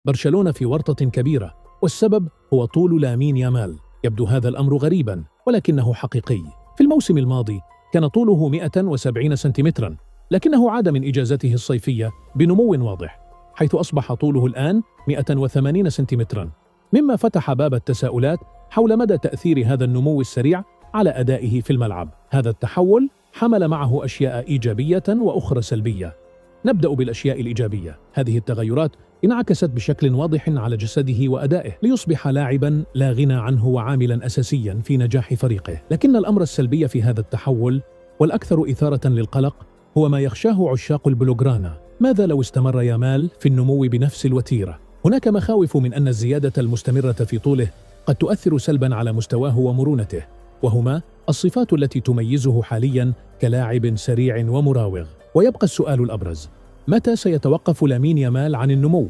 برشلونة في ورطة كبيرة، والسبب هو طول لامين يامال. يبدو هذا الأمر غريبا ولكنه حقيقي. في الموسم الماضي كان طوله 170 سنتيمترا، لكنه عاد من إجازته الصيفية بنمو واضح، حيث أصبح طوله الآن 180 سنتيمترا، مما فتح باب التساؤلات حول مدى تأثير هذا النمو السريع على أدائه في الملعب. هذا التحول حمل معه أشياء إيجابية وأخرى سلبية. نبدأ بالأشياء الإيجابية. هذه التغيرات انعكست بشكل واضح على جسده وأدائه، ليصبح لاعبا لا غنى عنه وعاملا أساسيا في نجاح فريقه. لكن الأمر السلبي في هذا التحول والأكثر إثارة للقلق هو ما يخشاه عشاق البلوغرانا. ماذا لو استمر يامال في النمو بنفس الوتيرة؟ هناك مخاوف من أن الزيادة المستمرة في طوله قد تؤثر سلبا على مستواه ومرونته، وهما الصفات التي تميزه حاليا كلاعب سريع ومراوغ. ويبقى السؤال الأبرز: متى سيتوقف لامين يامال عن النمو؟